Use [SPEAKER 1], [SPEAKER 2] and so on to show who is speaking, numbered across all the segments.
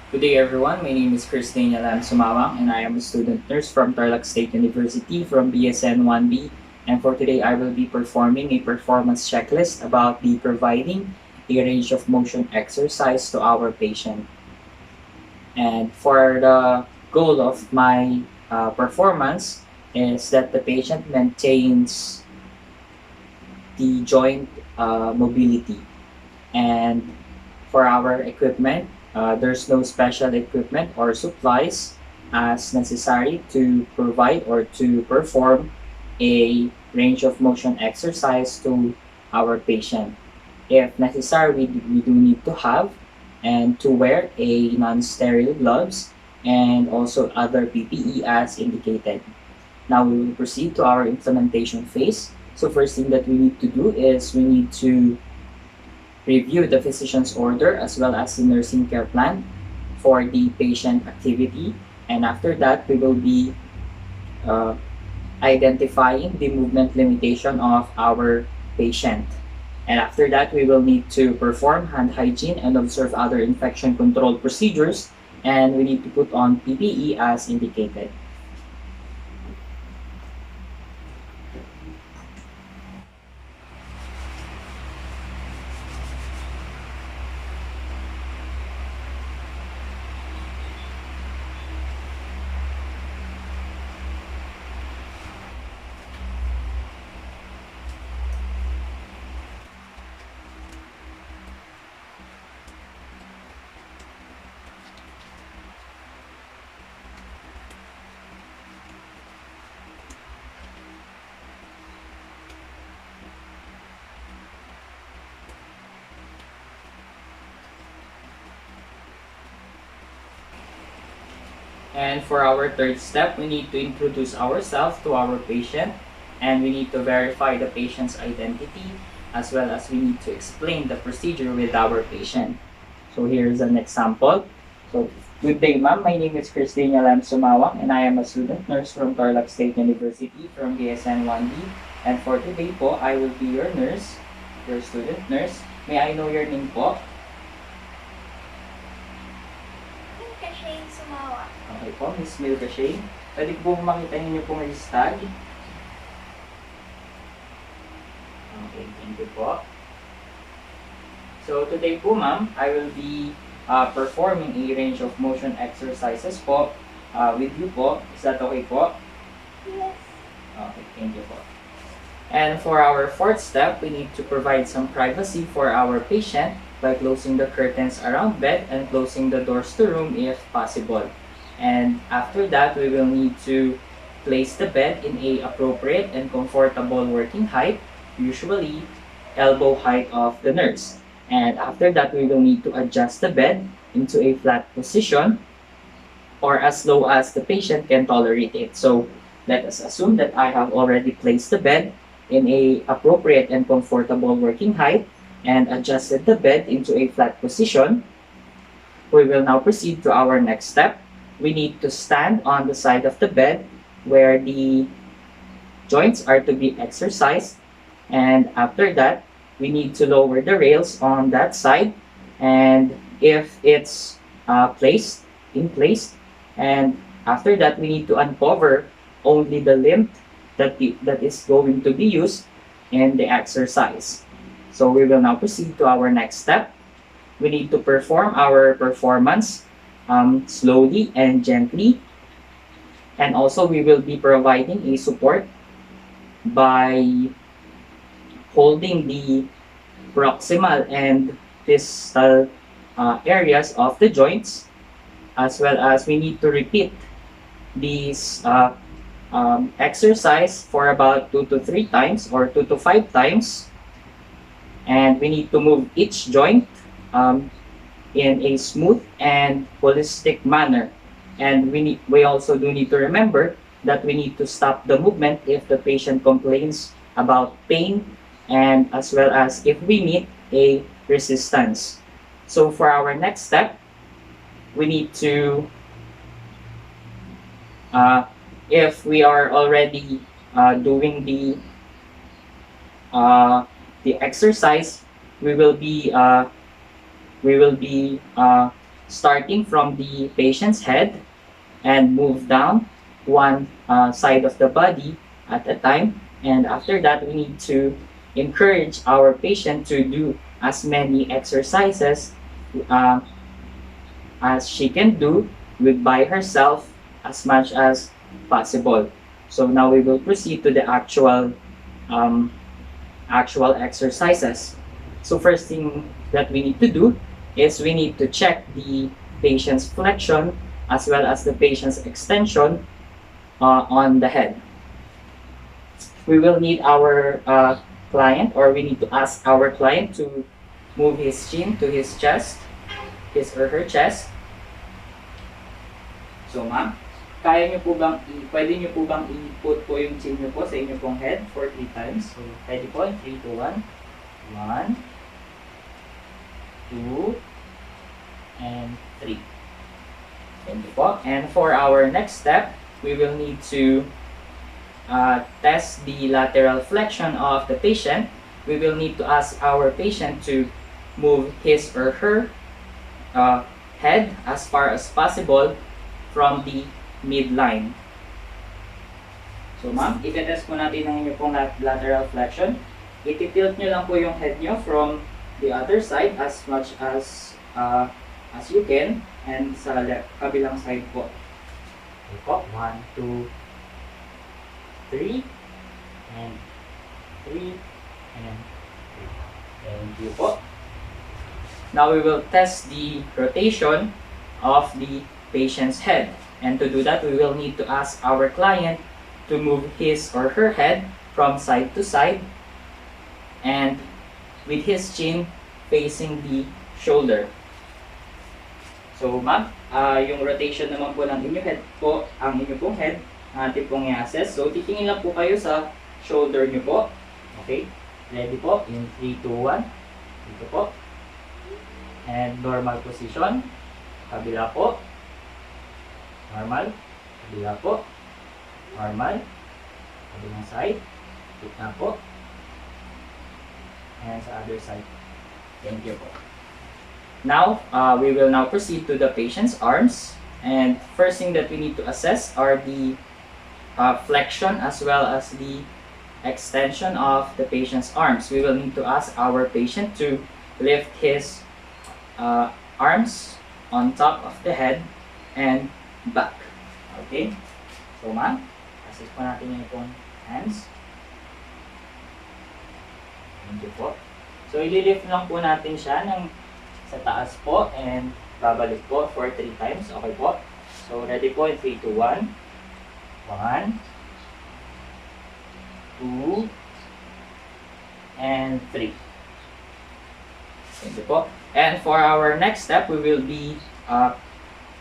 [SPEAKER 1] Good day everyone, my name is Christine Alam Sumawang and I am a student nurse from Tarlac State University from BSN 1B, and for today I will be performing a performance checklist about the providing a range of motion exercise to our patient. And for the goal of my performance is that the patient maintains the joint mobility. And for our equipment, there's no special equipment or supplies as necessary to provide or to perform a range of motion exercise to our patient. If necessary, we do need to have and to wear a non-sterile gloves and also other PPE as indicated. Now we will proceed to our implementation phase. So first thing that we need to do is we need to review the physician's order as well as the nursing care plan for the patient activity. And after that, we will be uh, identifying the movement limitation of our patient. And after that, we will need to perform hand hygiene and observe other infection control procedures. And we need to put on PPE as indicated. And for our third step, we need to introduce ourselves to our patient and we need to verify the patient's identity as well as we need to explain the procedure with our patient. So here's an example. So, good day ma'am, my name is Christina Lam Sumawang and I am a student nurse from Tarlac State University from BSN 1B. And for today po, I will be your nurse, your student nurse. May I know your name po?
[SPEAKER 2] Kasi sumawa.
[SPEAKER 1] Okay po, Miss Milka Shane. Pwede po makita niyo pong listag. Okay, thank you po. So today po ma'am, I will be performing a range of motion exercises po with you po. Is that okay po?
[SPEAKER 2] Yes.
[SPEAKER 1] Okay, thank you po. And for our fourth step, we need to provide some privacy for our patient by closing the curtains around bed and closing the doors to room if possible. And after that, we will need to place the bed in a appropriate and comfortable working height, usually elbow height of the nurse. And after that, we will need to adjust the bed into a flat position or as low as the patient can tolerate it. So let us assume that I have already placed the bed in a appropriate and comfortable working height and adjusted the bed into a flat position. We will now proceed to our next step. We need to stand on the side of the bed where the joints are to be exercised, and after that we need to lower the rails on that side, and if it's placed in place, and after that we need to uncover only the limb that is going to be used in the exercise. So we will now proceed to our next step. We need to perform our performance slowly and gently, and also we will be providing a support by holding the proximal and distal areas of the joints, as well as we need to repeat these exercise for about 2 to 3 times or 2 to 5 times, and we need to move each joint in a smooth and holistic manner. And we also do need to remember that we need to stop the movement if the patient complains about pain and as well as if we meet a resistance. So for our next step, we need to if we are already doing the exercise, we will be starting from the patient's head and move down one side of the body at a time. And after that, we need to encourage our patient to do as many exercises uh, as she can do with by herself as much as possible. So now we will proceed to the um, actual exercises. So first thing that we need to do is we need to check the patient's flexion as well as the patient's extension on the head. We will need our client, or we need to ask our client to move his chin to his chest, his or her chest. So ma'am, kaya niyo po bang, pwede niyo po bang i-put po yung chin niyo po sa inyo pong head for 3 times? So, ready po? 3, 2, 1. 1, 2, and 3. Thank you po. And for our next step, we will need to test the lateral flexion of the patient. We will need to ask our patient to move his or her head as far as possible from the midline. So ma'am, i-test po natin ang inyo pong lateral flexion. Iti-tilt nyo lang po yung head nyo from the other side as much as you can, and sa kabilang side po. Okay po, 1, 2, 3, and 3, and 3. Thank you po. Now we will test the rotation of the patient's head. And to do that, we will need to ask our client to move his or her head from side to side and with his chin facing the shoulder. So ma'am, yung rotation naman po ng inyong head po, ang inyong pong head, ating pong i-assess. So titingin lang po kayo sa shoulder nyo po. Okay, ready po? In 3, 2, 1. Dito po. And normal position. Kabila po. Normal. Kabila po. Normal. Kabilang side. Gitna po. And sa other side. Thank you po. Now, we will now proceed to the patient's arms. And first thing that we need to assess are the flexion as well as the extension of the patient's arms. We will need to ask our patient to lift his arms on top of the head and back. Okay? So ma'am, assist po natin yung itong hands. Thank you po. So ililift lang po natin siya ng sa taas po and babalik po for 3 times. Okay po? So ready po in 3, 2, 1. 1, 2, and 3. Thank you po. And for our next step, we will be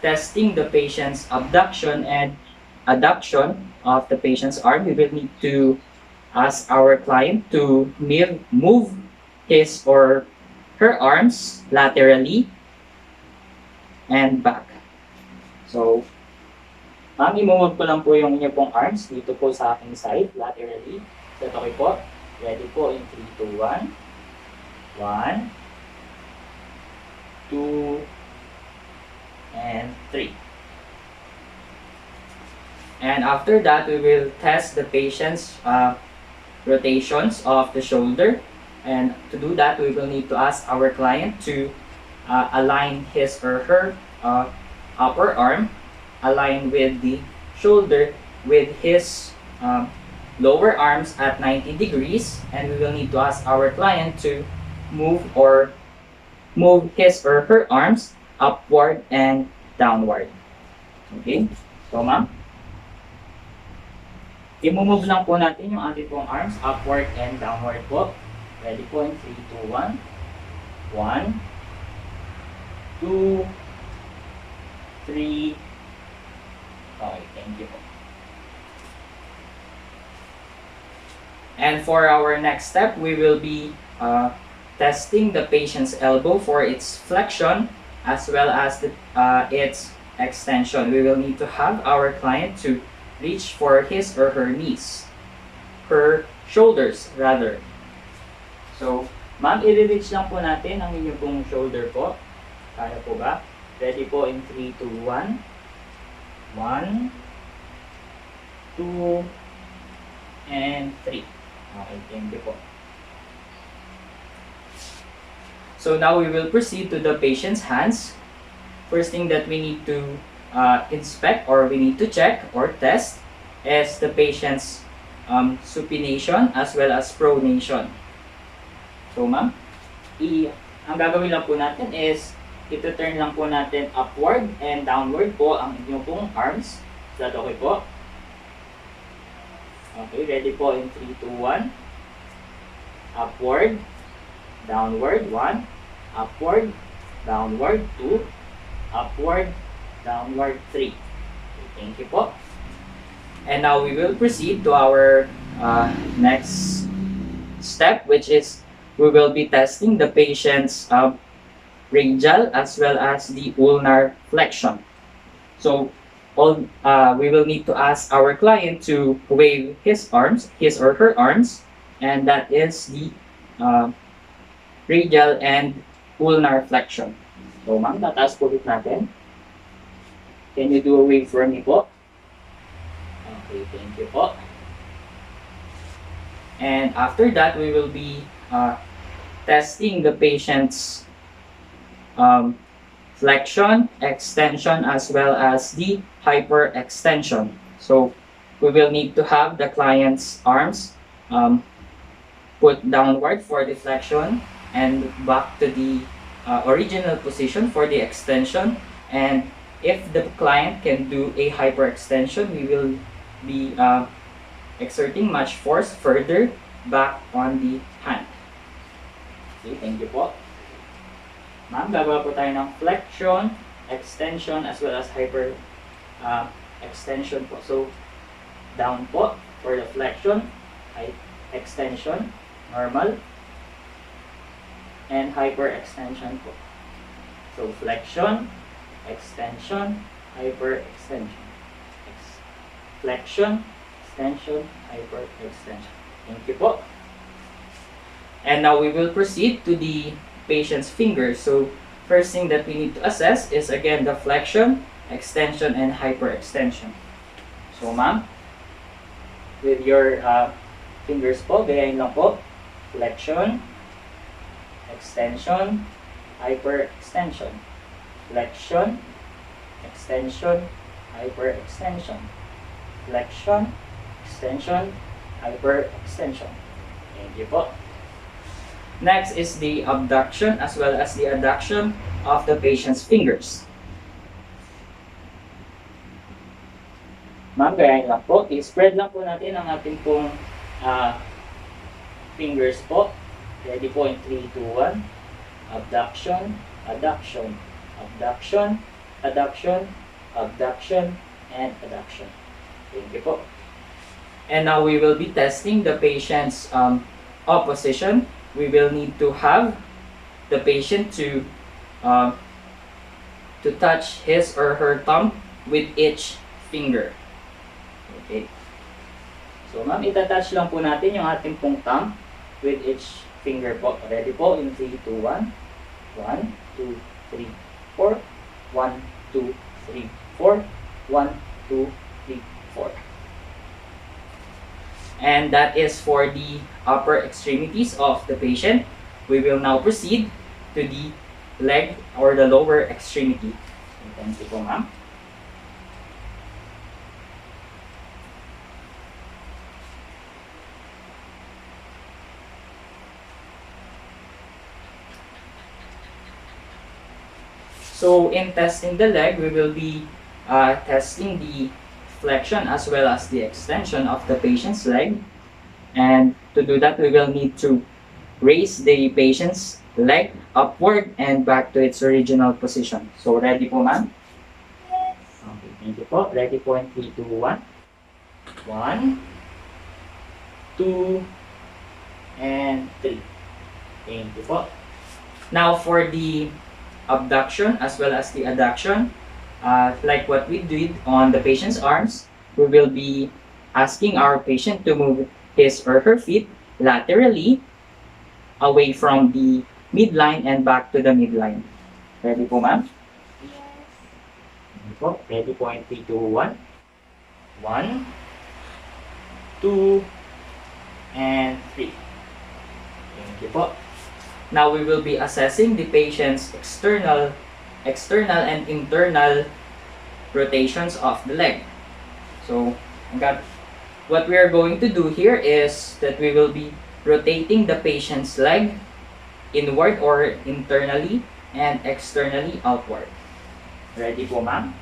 [SPEAKER 1] testing the patient's abduction and adduction of the patient's arm. We will need to ask our client to move his or her arms laterally and back. So, ma'am, i-move ko lang po yung inyo pong arms dito po sa aking side, laterally. So, okay po. Ready po in 3, 2, 1. 1, 2, and 3. And after that, we will test the patient's rotations of the shoulder. And to do that, we will need to ask our client to align his or her upper arm, align with the shoulder with his lower arms at 90 degrees. And we will need to ask our client to move his or her arms upward and downward. Okay? So, ma'am, i-move lang po natin yung ating pong arms upward and downward po. Ready po in 3, 2, 1. 1, 2, 3. Okay, thank you po. And for our next step, we will be testing the patient's elbow for its flexion as well as its extension. We will need to have our client to reach for his or her knees, her shoulders rather. So, ma'am, i-reach lang po natin ang inyong pong shoulder po. Kaya po ba? Ready po in 3, 2, 1. 1, 2, and 3. Okay, thank you po. So now we will proceed to the patient's hands. First thing that we need to inspect or we need to check or test is the patient's supination as well as pronation. So ma'am, ang gagawin lang po natin is ito-turn lang po natin upward and downward po ang inyong pong arms. Is that okay po? Okay, ready po in 3, 2, 1. Upward, downward, 1. Upward, downward, 2. Upward, downward, 3. Okay, thank you po. And now we will proceed to our next step, which is we will be testing the patient's radial as well as the ulnar flexion. So we will need to ask our client to wave his or her arms, and that is the radial and ulnar flexion. So ma'am, tataas po ulit natin. Can you do a wave for me po? Okay, thank you po. And after that, we will be testing the patient's flexion, extension, as well as the hyperextension. So we will need to have the client's arms put downward for the flexion and back to the original position for the extension. And if the client can do a hyperextension, we will be exerting much force further back on the hand. Okay, thank you po. Ma'am, gagawa po tayo ng flexion, extension, as well as hyper extension po. So, down po for the flexion, extension, normal, and hyper extension po. So, flexion, extension, hyper extension. Flexion, extension, hyper extension. Thank you po. And now we will proceed to the patient's fingers. So first thing that we need to assess is again the flexion, extension, and hyperextension. So ma'am, with your fingers po, gayahin lang po. Flexion, extension, hyperextension. Flexion, extension, hyperextension. Flexion, extension, hyperextension. Thank you po. Next is the abduction as well as the adduction of the patient's fingers. Ma'am, gayahin lang po. I-spread lang po natin ang ating pong fingers po. Ready po in 3, 2, 1. Abduction, adduction, abduction, adduction, abduction, and adduction. Thank you po. And now we will be testing the patient's opposition. We will need to have the patient to touch his or her thumb with each finger. Okay. So ma'am, itatouch lang po natin yung ating pong thumb with each finger po. Ready po in 3, 2, 1. 1, 2, 3, 4. 1, 2, 3, 4. 1, 2, 3, 4. And that is for the upper extremities of the patient. We will now proceed to the leg or the lower extremity. Thank you po ma'am. So in testing the leg, we will be testing the flexion as well as the extension of the patient's leg. And to do that, we will need to raise the patient's leg upward and back to its original position. So ready po ma'am?
[SPEAKER 2] Yes.
[SPEAKER 1] Okay, thank you po. Ready po in 3, 2, 1. 1, 2, and 3. Thank you po. Now for the abduction as well as the adduction, like what we did on the patient's arms, we will be asking our patient to move his or her feet laterally away from the midline and back to the midline. Ready po ma'am?
[SPEAKER 2] Yes.
[SPEAKER 1] po. Ready po in 3, 2, 1. 1, 2, and 3. Thank you po. Now we will be assessing the patient's external and internal rotations of the leg. So, what we are going to do here is that we will be rotating the patient's leg inward or internally and externally outward. Ready po, ma'am?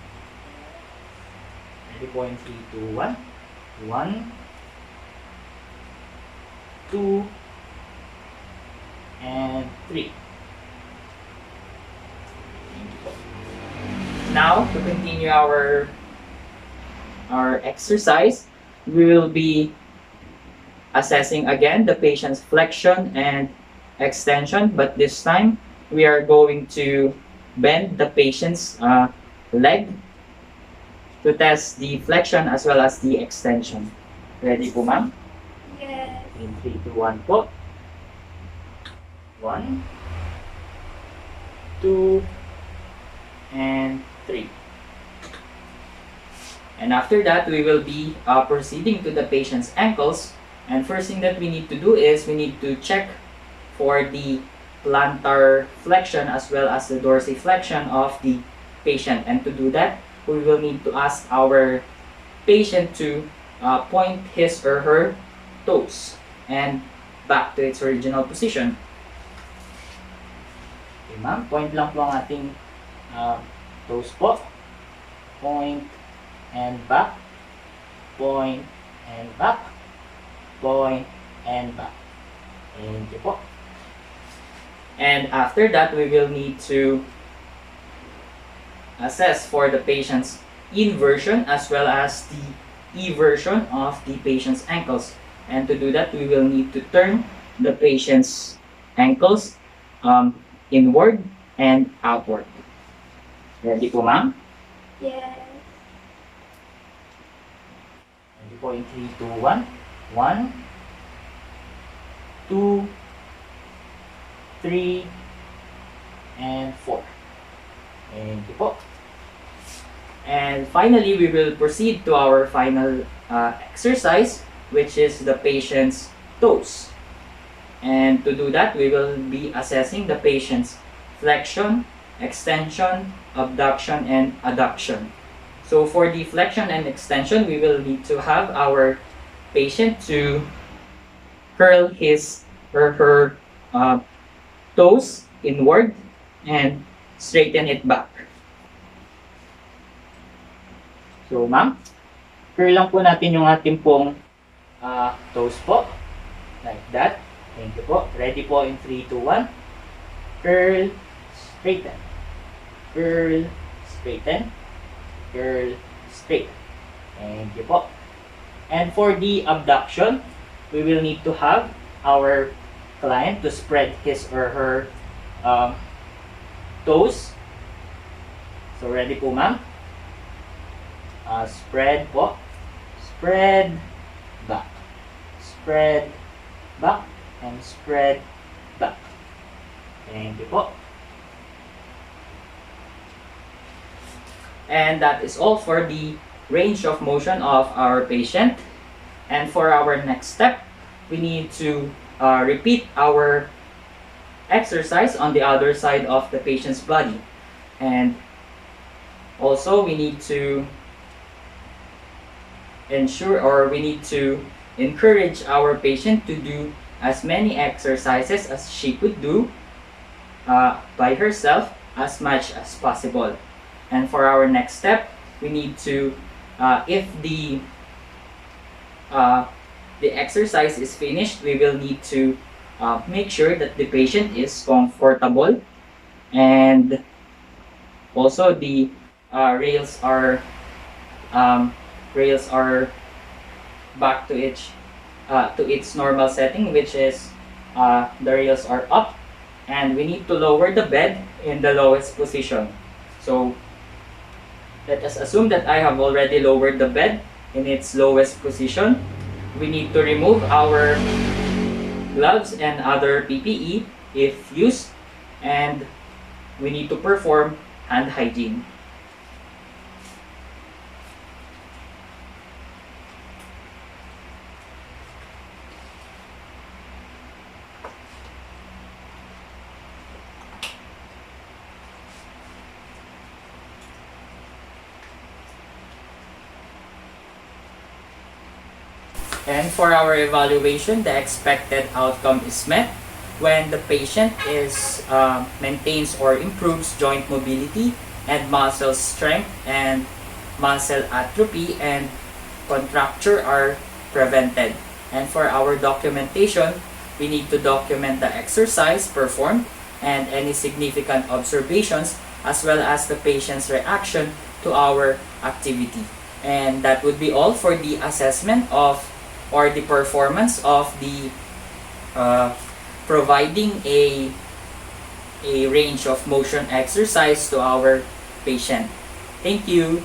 [SPEAKER 1] Ready po in 3, 2, 1. 1, 2, and 3. Now, to continue our exercise, we will be assessing again the patient's flexion and extension, but this time we are going to bend the patient's leg to test the flexion as well as the extension. Ready po, ma'am?
[SPEAKER 2] Yes.
[SPEAKER 1] In 3, 2, 1 po. 1, 2, and 3. And after that, we will be proceeding to the patient's ankles. And first thing that we need to do is we need to check for the plantar flexion as well as the dorsiflexion of the patient. And to do that, we will need to ask our patient to point his or her toes and back to its original position. Okay, ma'am, point lang po ang ating toes po. Point and back. Point and back. Point and back. Thank you po. And after that, we will need to assess for the patient's inversion as well as the eversion of the patient's ankles. And to do that, we will need to turn the patient's ankles inward and outward. Ready po, ma'am?
[SPEAKER 2] Yes.
[SPEAKER 1] Ready po in 3, 2, 1. 1, 2, 3, and 4. Thank you po. And finally, we will proceed to our final exercise, which is the patient's toes. And to do that, we will be assessing the patient's flexion, extension, abduction, and adduction. So for the flexion and extension, we will need to have our patient to curl his or her toes inward and straighten it back. So, ma'am, curl lang po natin yung ating pong toes po. Like that. Thank you po. Ready po in 3, 2, 1. Curl, straighten. Curl, straighten. Curl, straighten. Thank you po. And for the abduction, we will need to have our client to spread his or her toes. So, ready po, ma'am? Spread po. Spread back. Spread back. And spread back. Thank you po. And that is all for the range of motion of our patient. And for our next step, we need to repeat our exercise on the other side of the patient's body. And also, we need to ensure, or we need to encourage our patient to do as many exercises as she could do by herself as much as possible. And for our next step, we need to, if the exercise is finished, we will need to make sure that the patient is comfortable, and also the rails are back to its normal setting, which is the rails are up, and we need to lower the bed in the lowest position. So let us assume that I have already lowered the bed in its lowest position. We need to remove our gloves and other PPE if used, and we need to perform hand hygiene. And for our evaluation, the expected outcome is met when the patient maintains or improves joint mobility and muscle strength, and muscle atrophy and contracture are prevented. And for our documentation, we need to document the exercise performed and any significant observations, as well as the patient's reaction to our activity. And that would be all for the assessment of or the performance of the providing a range of motion exercise to our patient. Thank you.